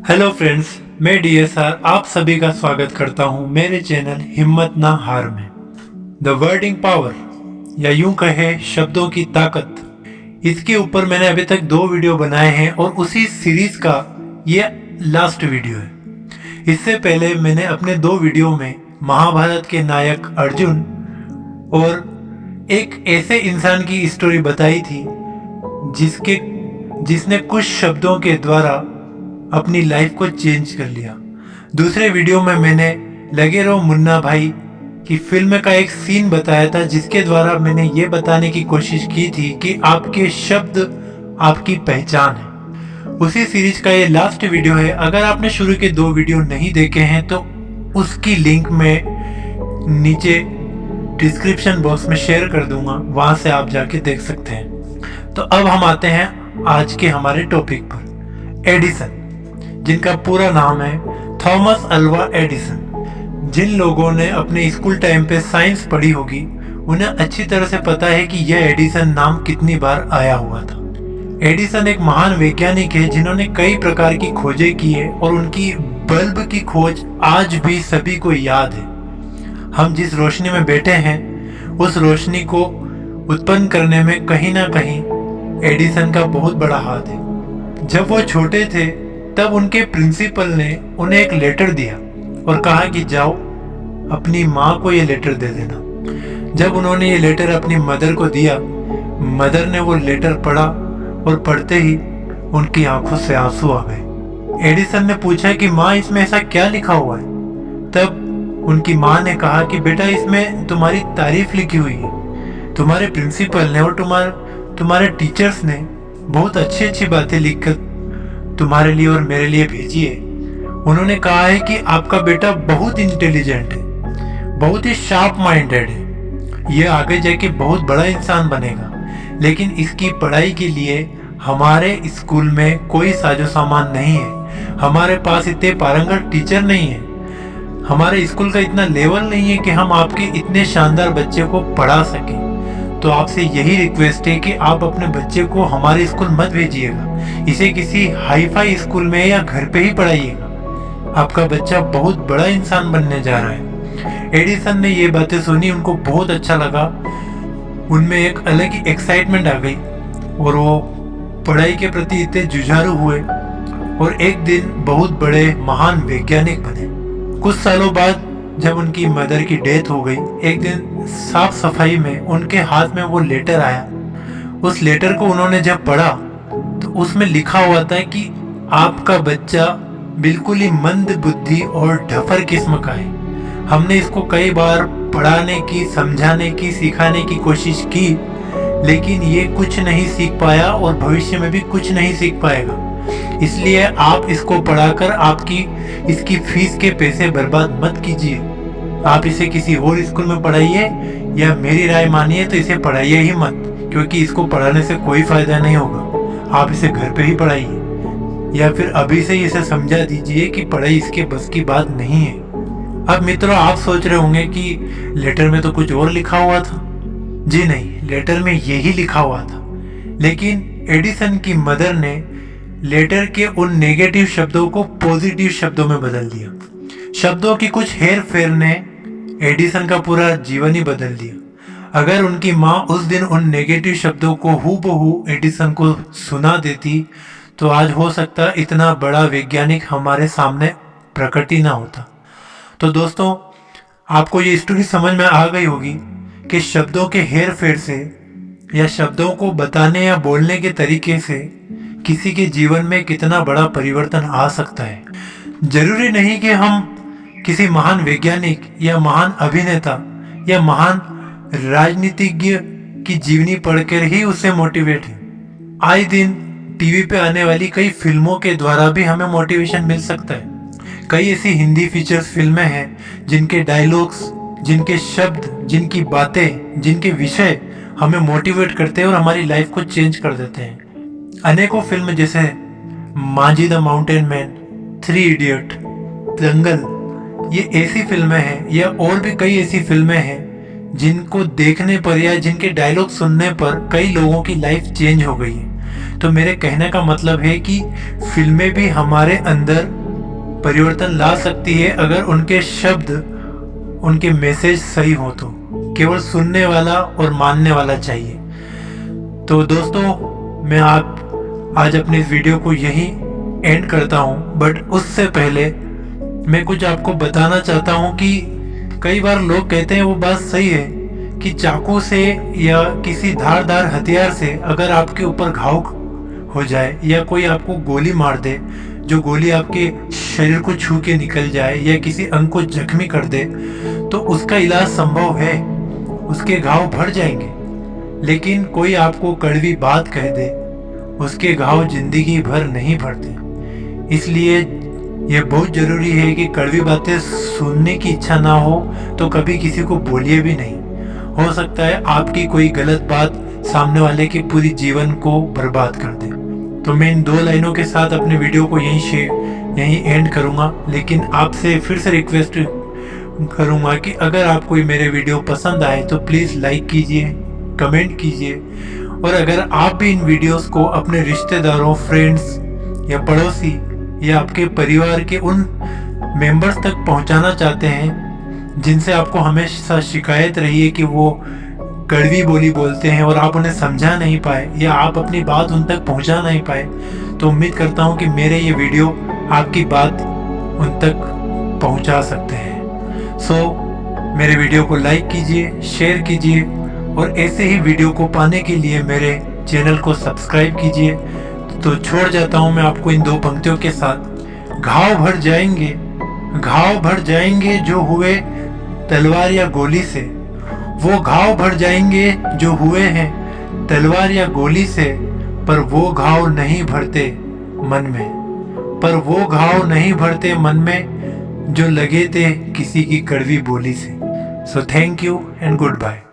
Hello friends, मैं DSR आप सभी का स्वागत करता हूं मेरे चैनल हिम्मत ना हार में। द वर्डिंग पावर या यूं कहे शब्दों की ताकत, इसके ऊपर मैंने अभी तक 2 वीडियो बनाए हैं और उसी सीरीज का ये लास्ट वीडियो है। इससे पहले मैंने अपने 2 वीडियो में महाभारत के नायक अर्जुन और एक ऐसे इंसान की स्टोरी बताई थी जिसने कुछ शब्दों के द्वारा अपनी लाइफ को चेंज कर लिया। दूसरे वीडियो में मैंने लगे रहो मुन्ना भाई की फिल्म का एक सीन बताया था, जिसके द्वारा मैंने ये बताने की कोशिश की थी कि आपके शब्द आपकी पहचान है। उसी सीरीज का ये लास्ट वीडियो है। अगर आपने शुरू के 2 वीडियो नहीं देखे हैं तो उसकी लिंक मैं नीचे डिस्क्रिप्शन बॉक्स में शेयर कर दूंगा, वहां से आप जाके देख सकते हैं। तो अब हम आते हैं आज के हमारे टॉपिक पर। एडिसन, जिनका पूरा नाम है थॉमस अल्वा एडिसन। जिन लोगों ने अपने स्कूल टाइम पे साइंस पढ़ी होगी उन्हें अच्छी तरह से पता है कि यह एडिसन नाम कितनी बार आया हुआ था। एडिसन एक महान वैज्ञानिक है जिन्होंने कई प्रकार की खोजें की है और उनकी बल्ब की खोज आज भी सभी को याद है। हम जिस रोशनी में बैठे हैं उस रोशनी को उत्पन्न करने में कहीं ना कहीं एडिसन का बहुत बड़ा हाथ है। जब वो छोटे थे तब उनके प्रिंसिपल ने उन्हें एक लेटर दिया और कहा कि जाओ अपनी माँ को ये लेटर दे देना। जब उन्होंने ये लेटर अपनी मदर को दिया, मदर ने वो लेटर पढ़ा और पढ़ते ही उनकी आंखों से आंसू आ गए। एडिसन ने पूछा कि माँ इसमें ऐसा क्या लिखा हुआ है? तब उनकी माँ ने कहा कि बेटा इसमें तुम्हारी तारीफ लिखी हुई है। तुम्हारे प्रिंसिपल ने और तुम्हारे टीचर्स ने बहुत अच्छी अच्छी बातें लिखकर तुम्हारे लिए और मेरे लिए भेजी है। उन्होंने कहा है कि आपका बेटा बहुत इंटेलिजेंट है, बहुत ही शार्प माइंडेड है, ये आगे जाके बहुत बड़ा इंसान बनेगा। लेकिन इसकी पढ़ाई के लिए हमारे स्कूल में कोई साजो सामान नहीं है, हमारे पास इतने पारंगत टीचर नहीं है, हमारे स्कूल का इतना लेवल नहीं है कि हम आपके इतने शानदार बच्चे को पढ़ा सकें। तो आपसे यही रिक्वेस्ट है कि आप अपने बच्चे को हमारे स्कूल मत भेजिएगा, इसे किसी हाईफाई स्कूल में या घर पे ही पढ़ाइएगा। आपका बच्चा बहुत बड़ा इंसान बनने जा रहा है। एडिसन ने ये बातें सुनी, उनको बहुत अच्छा लगा, उनमें एक अलग ही एक्साइटमेंट आ गई और वो पढ़ाई के प्रति इतने जुझारू हुए और एक दिन बहुत बड़े महान वैज्ञानिक बने। कुछ सालों बाद जब उनकी मदर की डेथ हो गई, एक दिन साफ सफाई में उनके हाथ में वो लेटर आया। उस लेटर को उन्होंने जब पढ़ा तो उसमें लिखा हुआ था कि आपका बच्चा बिल्कुल ही मंद बुद्धि और ढफर किस्म का है। हमने इसको कई बार पढ़ाने की, समझाने की, सिखाने की कोशिश की, लेकिन ये कुछ नहीं सीख पाया और भविष्य में भी कुछ नहीं सीख पाएगा। इसलिए आप इसको पढ़ाकर इसकी फीस के पैसे बर्बाद मत कीजिए। आप इसे किसी और स्कूल में पढ़ाइए या मेरी राय मानिए तो इसे पढ़ाइए ही मत, क्योंकि इसको पढ़ाने से कोई फायदा नहीं होगा। आप इसे घर पे ही पढ़ाइए या फिर अभी से इसे समझा दीजिए कि पढ़ाई इसके बस की बात नहीं है। अब मित्रों, आप सोच रहे होंगे कि लेटर में तो कुछ और लिखा हुआ था। जी नहीं, लेटर में यही लिखा हुआ था, लेकिन एडिसन की मदर ने लेटर के उन नेगेटिव शब्दों को पॉजिटिव शब्दों में बदल दिया। शब्दों की कुछ हेर फेर ने एडिसन का पूरा जीवन ही बदल दिया। अगर उनकी माँ उस दिन उन नेगेटिव शब्दों को हूबहू एडिसन को सुना देती तो आज हो सकता इतना बड़ा वैज्ञानिक हमारे सामने प्रकट ही ना होता। तो दोस्तों, आपको ये स्टोरी समझ में आ गई होगी कि शब्दों के हेर फेर से या शब्दों को बताने या बोलने के तरीके से किसी के जीवन में कितना बड़ा परिवर्तन आ सकता है। जरूरी नहीं कि हम किसी महान वैज्ञानिक या महान अभिनेता या महान राजनीतिज्ञ की जीवनी पढ़कर ही उससे मोटिवेट है। आए दिन टीवी पे आने वाली कई फिल्मों के द्वारा भी हमें मोटिवेशन मिल सकता है। कई ऐसी हिंदी फीचर्स फिल्में हैं जिनके डायलॉग्स, जिनके शब्द, जिनकी बातें, जिनके विषय हमें मोटिवेट करते हैं और हमारी लाइफ को चेंज कर देते हैं। अनेकों फिल्म जैसे Manjhi the mountain man, 3 idiot, Dangal, ये ऐसी फिल्में हैं या और भी कई ऐसी फिल्में हैं जिनको देखने पर या जिनके डायलॉग सुनने पर कई लोगों की लाइफ चेंज हो गई है। तो मेरे कहने का मतलब है कि फिल्में भी हमारे अंदर परिवर्तन ला सकती है अगर उनके शब्द, उनके मैसेज सही हो तो। केवल सुनने वाला और मानने वाला चाहिए। तो दोस्तों, मैं आज अपने इस वीडियो को यहीं एंड करता हूँ, बट उससे पहले मैं कुछ आपको बताना चाहता हूँ कि कई बार लोग कहते हैं, वो बात सही है, कि चाकू से या किसी धारदार हथियार से अगर आपके ऊपर घाव हो जाए या कोई आपको गोली मार दे, जो गोली आपके शरीर को छू के निकल जाए या किसी अंग को जख्मी कर दे, तो उसका इलाज संभव है, उसके घाव भर जाएंगे। लेकिन कोई आपको कड़वी बात कह दे, उसके घाव जिंदगी भर नहीं भरते। इसलिए यह बहुत जरूरी है कि कड़वी बातें सुनने की इच्छा ना हो तो कभी किसी को बोलिए भी नहीं। हो सकता है आपकी कोई गलत बात सामने वाले के पूरी जीवन को बर्बाद कर दे। तो मैं इन 2 लाइनों के साथ अपने वीडियो को यहीं एंड करूंगा। लेकिन आपसे फिर से रिक्वेस्ट करूंगा कि अगर आपको मेरे वीडियो पसंद आए तो प्लीज़ लाइक कीजिए, कमेंट कीजिए, और अगर आप भी इन वीडियोस को अपने रिश्तेदारों, फ्रेंड्स या पड़ोसी या आपके परिवार के उन मेंबर्स तक पहुंचाना चाहते हैं जिनसे आपको हमेशा शिकायत रही है कि वो कड़वी बोली बोलते हैं और आप उन्हें समझा नहीं पाए या आप अपनी बात उन तक पहुंचा नहीं पाए, तो उम्मीद करता हूं कि मेरे ये वीडियो आपकी बात उन तक पहुंचा सकते हैं। सो मेरे वीडियो को लाइक कीजिए, शेयर कीजिए, और ऐसे ही वीडियो को पाने के लिए मेरे चैनल को सब्सक्राइब कीजिए। तो छोड़ जाता हूं मैं आपको इन 2 पंक्तियों के साथ। घाव भर जाएंगे जो हुए तलवार या गोली से, वो घाव भर जाएंगे जो हुए हैं तलवार या गोली से, पर वो घाव नहीं भरते मन में जो लगे थे किसी की कड़वी बोली से। So thank you and good bye.